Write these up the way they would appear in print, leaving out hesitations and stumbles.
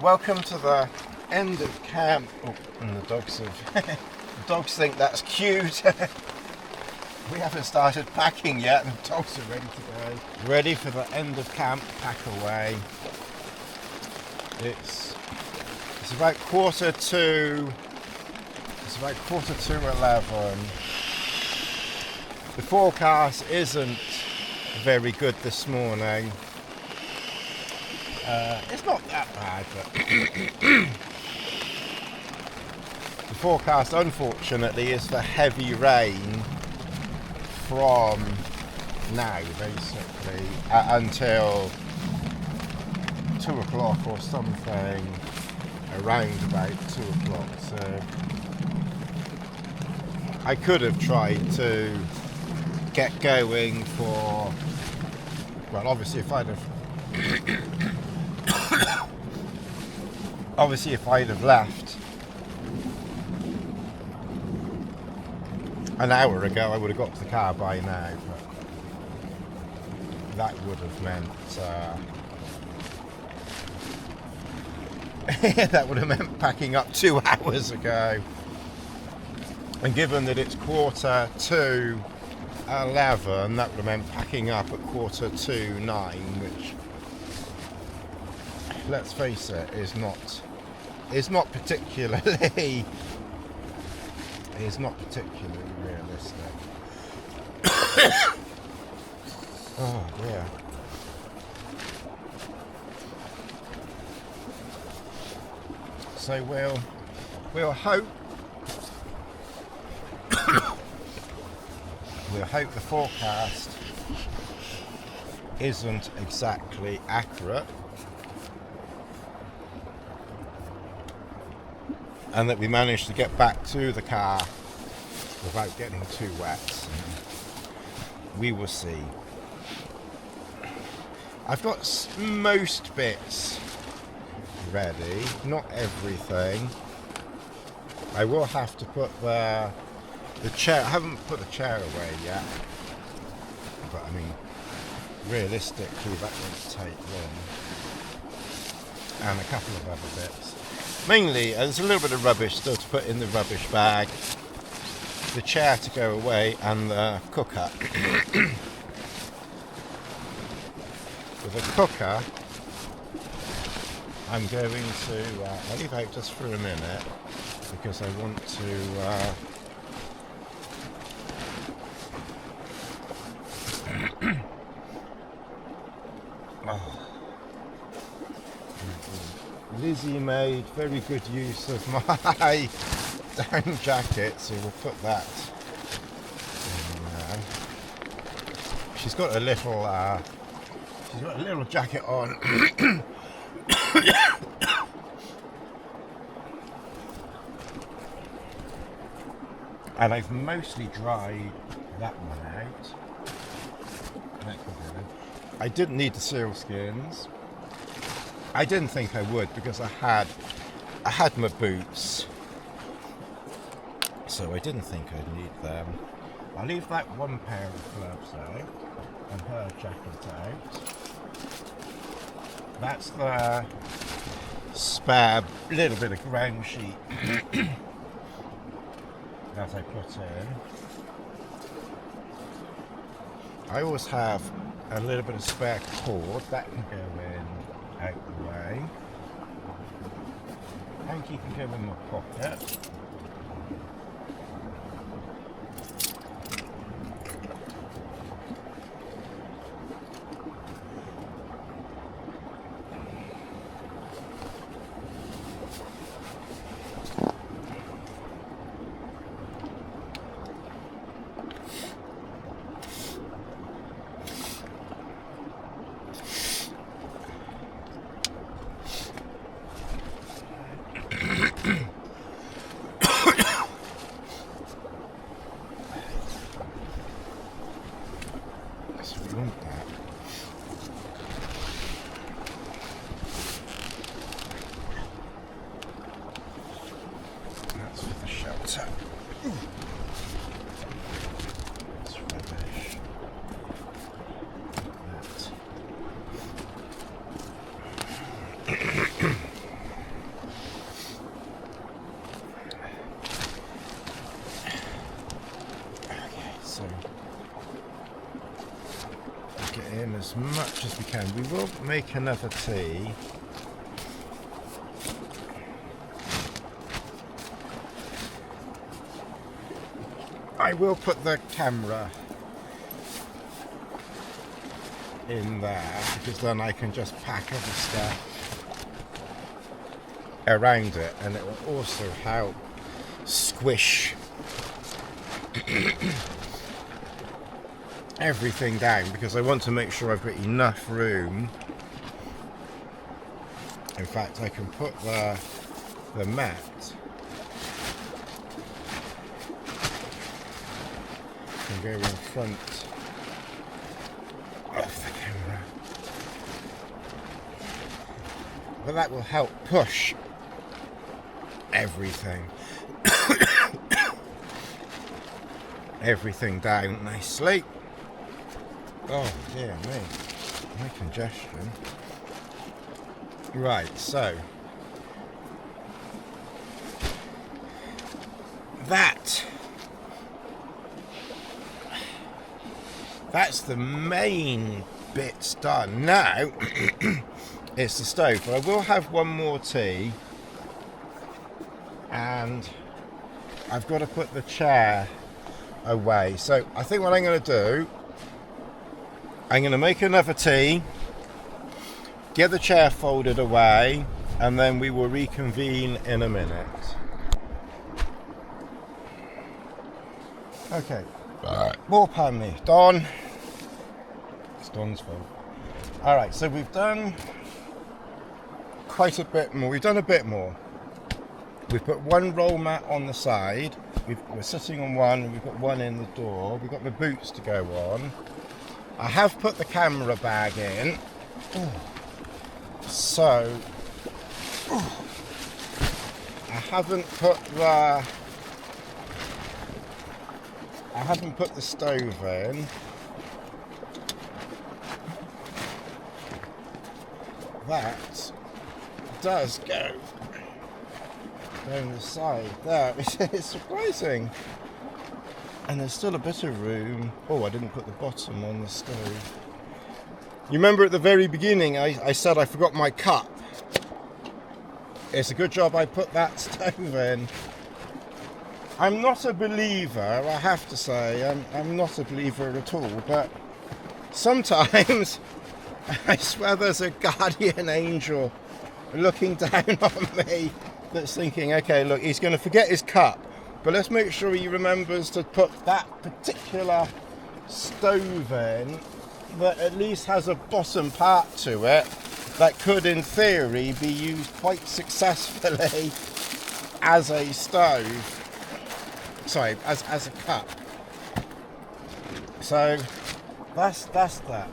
Welcome to the end of camp. Oh, and the dogs have. The dogs think that's cute. We haven't started packing yet, and the dogs are ready to go. Ready for the end of camp pack away. It's about quarter to 11. The forecast isn't very good this morning. It's not that bad, but the forecast, unfortunately, is for heavy rain from now, basically, until 2 o'clock or something, around about 2 o'clock. So I could have tried to get going for, well, obviously if I'd have left an hour ago, I would have got to the car by now, but that would have meant that would have meant packing up 2 hours ago. And given that it's quarter to 11, that would have meant packing up at quarter to 9, which, let's face it, is not particularly realistic. Oh dear. So we'll hope the forecast isn't exactly accurate, and that we manage to get back to the car without getting too wet. We will see. I've got most bits ready, not everything. I will have to put the chair. I haven't put the chair away yet, but I mean, realistically, that won't take long. And a couple of other bits. Mainly, there's a little bit of rubbish still to put in the rubbish bag, the chair to go away, and the cooker. With the cooker, I'm going to I'll leave out just for a minute because I want to Lizzie made very good use of my down jacket, so we'll put that in there. She's got a little jacket on. And I've mostly dried that one out. I didn't need the sealskins. I didn't think I would because I had my boots, so I didn't think I'd need them. I'll leave that one pair of gloves out and her jacket out. That's the spare little bit of ground sheet that I put in. I always have a little bit of spare cord that can go in out the way. Hanky can go in my pocket. as much as we can. We will make another tea. I will put the camera in there because then I can just pack other stuff around it, and it will also help squish everything down, because I want to make sure I've got enough room. In fact, I can put the mat and go in front of the camera, but that will help push everything down nicely. Oh dear me, my congestion. Right, so that's the main bits done. Now it's the stove, but I will have one more tea, and I've got to put the chair away. So I think what I'm going to do, I'm going to make another tea, get the chair folded away, and then we will reconvene in a minute. Okay, more pan me, Don. It's Don's fault. Alright, so we've done quite a bit more. We've done a bit more. We've put one roll mat on the side. We're sitting on one, and we've got one in the door. We've got the boots to go on. I have put the camera bag in. So I haven't put the stove in. That does go down the side there. It's surprising. And there's still a bit of room. Oh, I didn't put the bottom on the stove. You remember at the very beginning I said I forgot my cup. It's a good job I put that stove in. I'm not a believer, I have to say. I'm not a believer at all, but sometimes I swear there's a guardian angel looking down on me that's thinking, okay, look, he's going to forget his cup, but let's make sure he remembers to put that particular stove in that at least has a bottom part to it that could, in theory, be used quite successfully as a stove. Sorry, as a cup. So that's that.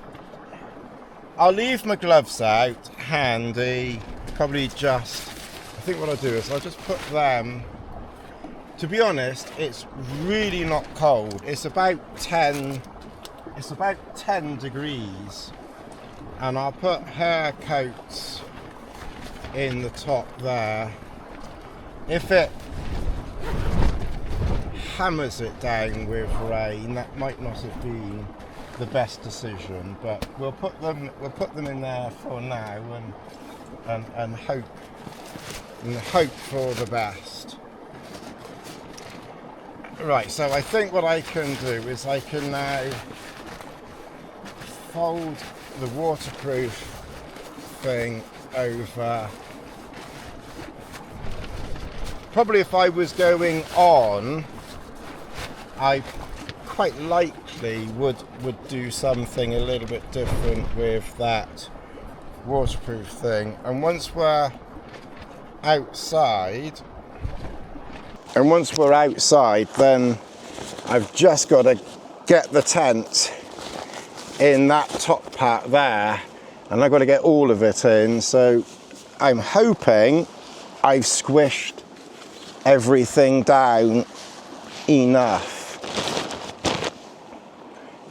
I'll leave my gloves out handy. Probably just, I think what I'll do is I'll just put them. To be honest, it's really not cold. It's about 10 degrees, and I'll put hair coats in the top there. If it hammers it down with rain, that might not have been the best decision, but we'll put them in there for now and hope for the best. Right, so I think what I can do is I can now fold the waterproof thing over. Probably if I was going on, I quite likely would do something a little bit different with that waterproof thing. And once we're outside, then I've just got to get the tent in that top part there, and I've got to get all of it in. So I'm hoping I've squished everything down enough.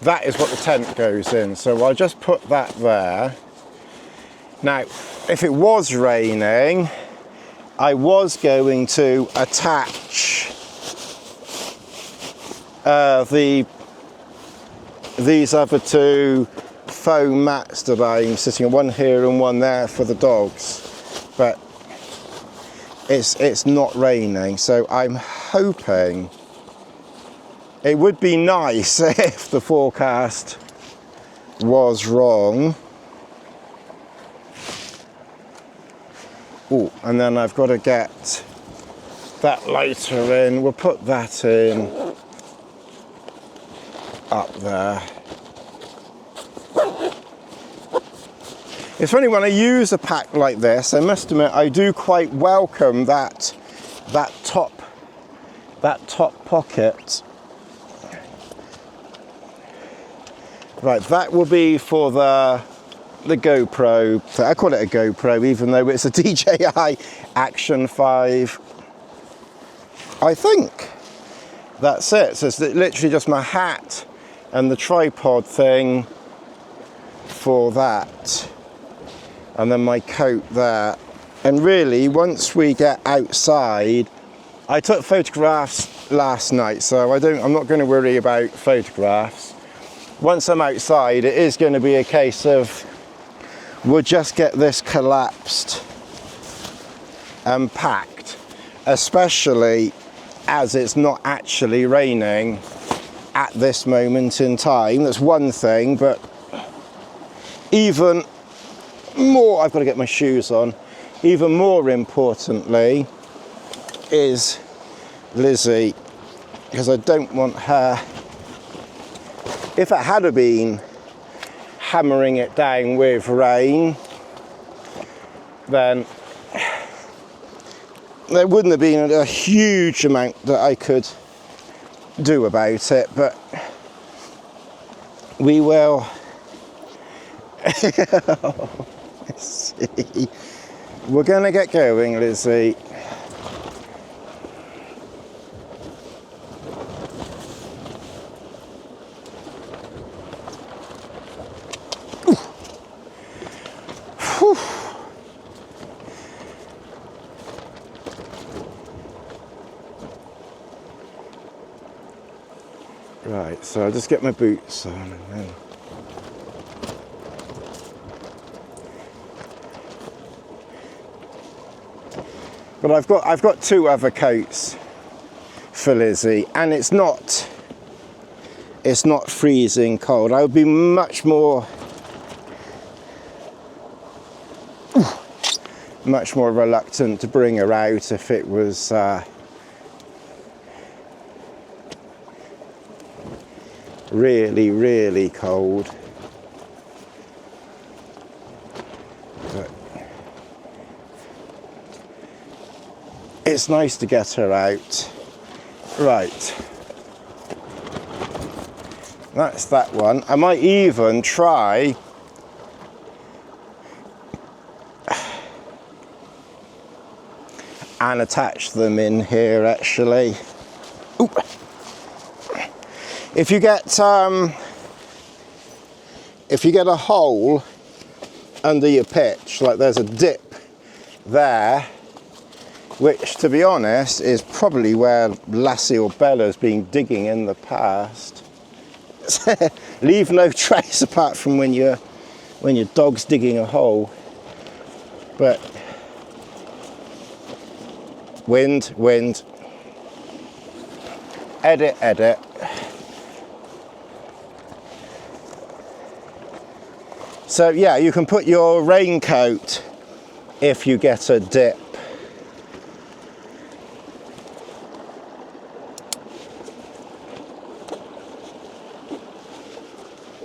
That is what the tent goes in, so I'll just put that there. Now, if it was raining, I was going to attach these other two foam mats that I'm sitting on, one here and one there for the dogs, but it's not raining, so I'm hoping. It would be nice if the forecast was wrong. Oh, and then I've got to get that lighter in. We'll put that in up there. It's funny, when I use a pack like this, I must admit I do quite welcome that top pocket. Right, that will be for the GoPro. I call it a GoPro, even though it's a DJI Action 5. I think that's it. So it's literally just my hat and the tripod thing for that, and then my coat there. And really, once we get outside, I took photographs last night, so I'm not going to worry about photographs. Once I'm outside, it is going to be a case of we'll just get this collapsed and packed, especially as it's not actually raining at this moment in time. That's one thing, but even more, I've got to get my shoes on. Even more importantly is Lizzie, because I don't want her, if it had been hammering it down with rain, then there wouldn't have been a huge amount that I could do about it, but we will see. We're going to get going, Lizzie. Right, so I'll just get my boots on and then. But I've got two other coats for Lizzie, and it's not freezing cold. I would be much more reluctant to bring her out if it was really, really cold. But it's nice to get her out. Right. That's that one. I might even try and attach them in here, actually. Ooh. If you get a hole under your pitch, like there's a dip there, which, to be honest, is probably where Lizzie or Bella's been digging in the past. Leave no trace apart from when your dog's digging a hole. But wind, edit. So yeah, you can put your raincoat if you get a dip.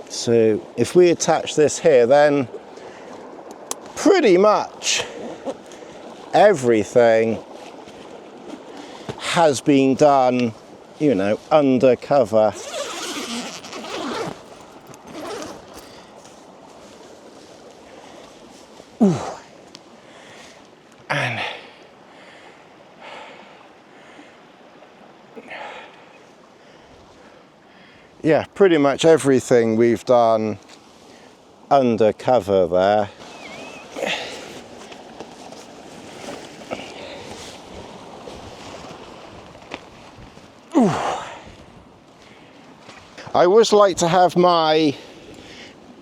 So if we attach this here, then pretty much everything has been done, you know, undercover. Ooh. And yeah, pretty much everything we've done undercover there. Ooh. I always like to have my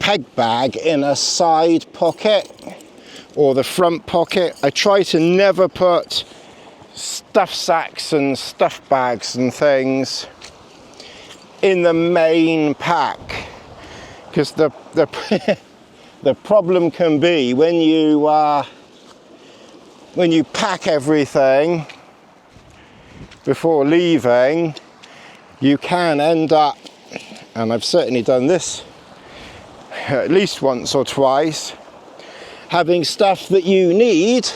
peg bag in a side pocket or the front pocket. I try to never put stuff sacks and stuff bags and things in the main pack, because the the problem can be when you pack everything before leaving, you can end up, and I've certainly done this at least once or twice, having stuff that you need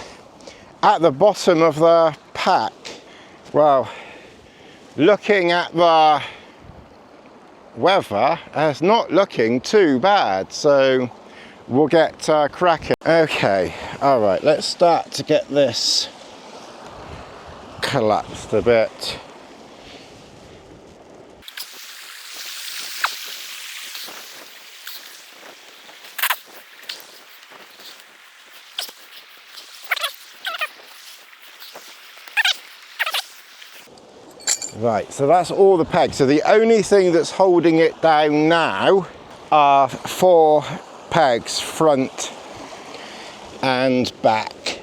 at the bottom of the pack. Well, looking at the weather, it's not looking too bad, so we'll get cracking. Okay, all right, let's start to get this collapsed a bit. Right, so that's all the pegs. So the only thing that's holding it down now are 4 pegs, front and back.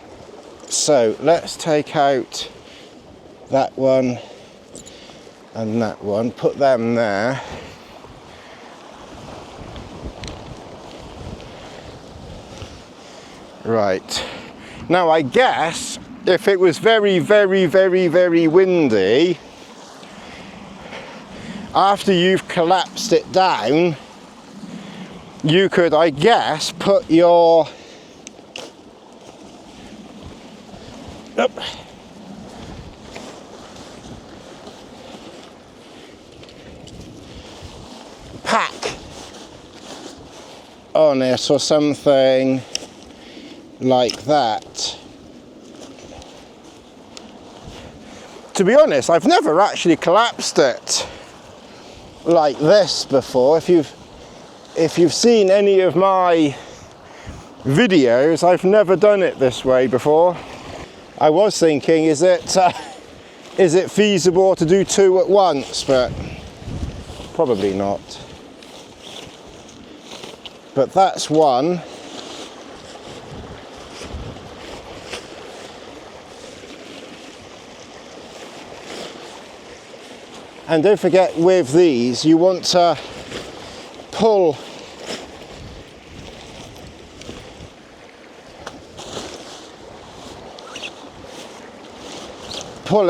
So let's take out that one and that one, put them there. Right, now I guess if it was very, very, very, very windy, after you've collapsed it down, you could, I guess, put your pack on it or something like that. To be honest, I've never actually collapsed it like this before. If you've seen any of my videos, I've never done it this way before. I was thinking, is it feasible to do 2 at once, but probably not. But that's one. And don't forget, with these, you want to pull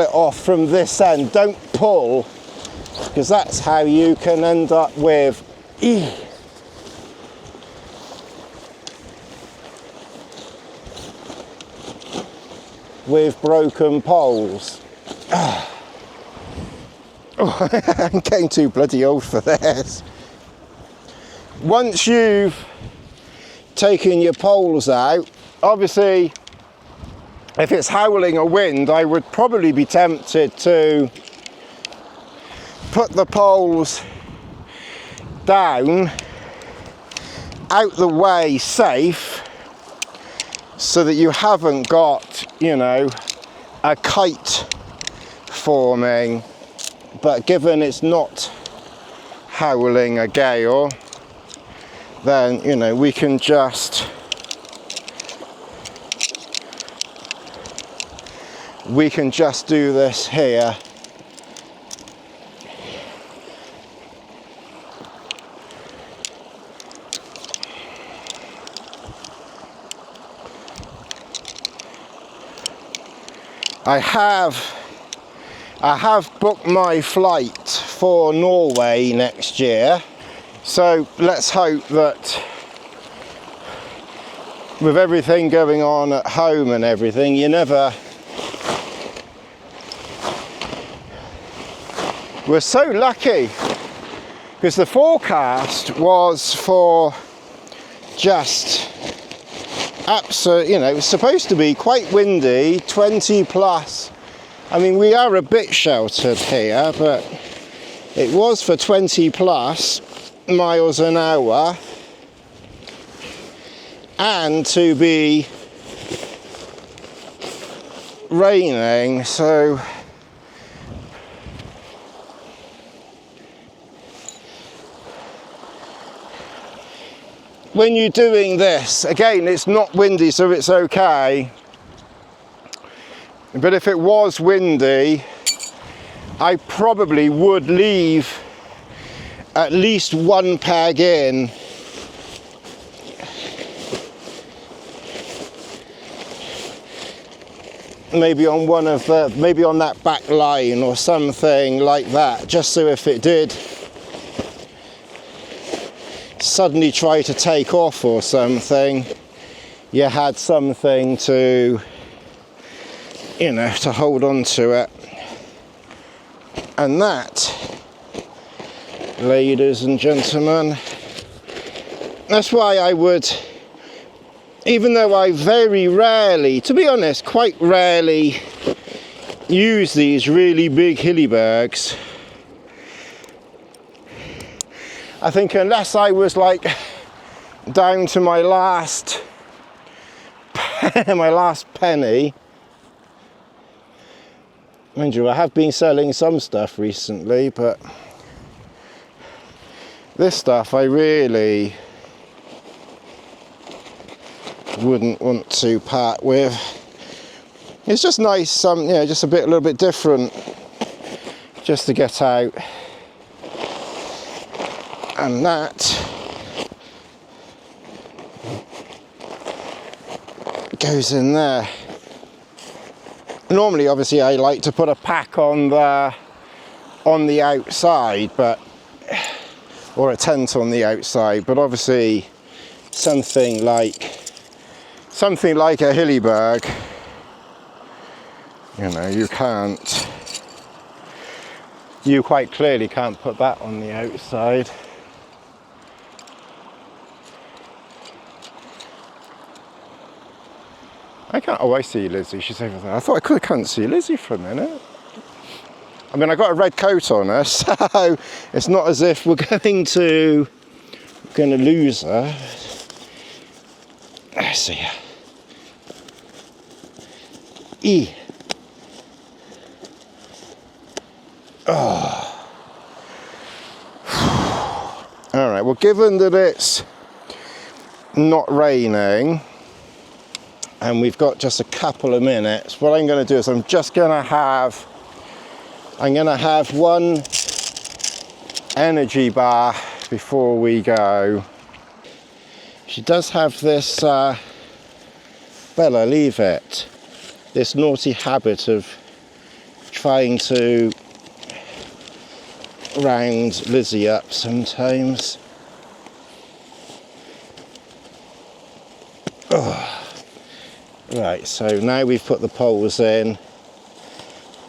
it off from this end. Don't pull, because that's how you can end up with broken poles. Oh, I'm getting too bloody old for this. Once you've taken your poles out, obviously if it's howling a wind, I would probably be tempted to put the poles down out the way safe, so that you haven't got, you know, a kite forming. But given it's not howling a gale, then, you know, we can just do this here. I have booked my flight for Norway next year, so let's hope that with everything going on at home and everything, we're so lucky, because the forecast was for just absolute, you know, it was supposed to be quite windy, 20 plus. I mean, we are a bit sheltered here, but it was for 20 plus miles an hour, and to be raining, so when you're doing this, again, it's not windy, so it's okay. But if it was windy, I probably would leave at least one peg in. Maybe on one of the, maybe on that back line or something like that, just so if it did suddenly try to take off or something, you had something to, you know, to hold on to it. And that, ladies and gentlemen, that's why I would, even though I very rarely, to be honest, quite rarely use these really big Hillebergs, I think unless I was like down to my last penny. Mind you, I have been selling some stuff recently, but this stuff I really wouldn't want to part with. It's just nice, you know, just a little bit different, just to get out. And that goes in there. Normally, obviously, I like to put a pack on the outside, but or a tent on the outside. But obviously, something like a Hilleberg, you know, you quite clearly can't put that on the outside. I can't, oh, I see Lizzie, she's over there. I thought I couldn't see Lizzie for a minute. I mean, I got a red coat on her, so it's not as if we're going to lose her. I see her. E. Oh. All right, well, given that it's not raining, and we've got just a couple of minutes, what I'm going to do is I'm going to have one energy bar before we go. She does have this, Bella, leave it, this naughty habit of trying to round Lizzie up sometimes. Oh. Right, so now we've put the poles in,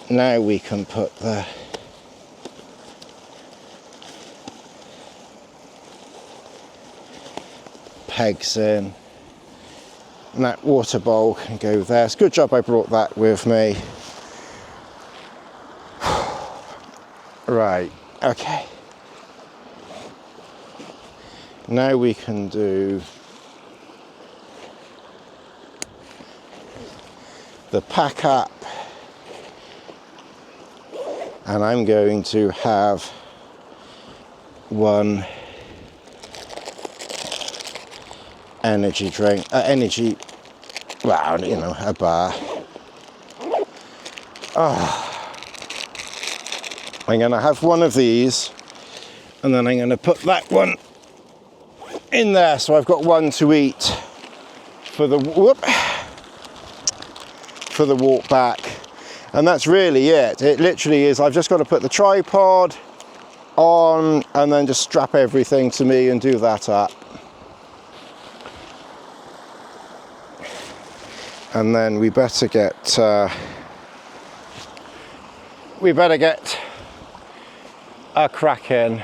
now we can put the pegs in, and that water bowl can go there. It's a good job I brought that with me. Right, okay. Now we can do the pack up, and I'm going to have one energy drink, well, you know, a bar. Oh. I'm going to have one of these, and then I'm going to put that one in there, so I've got one to eat for the walk back. And that's really it. It literally is, I've just got to put the tripod on and then just strap everything to me and do that up. And then we better get a crack in.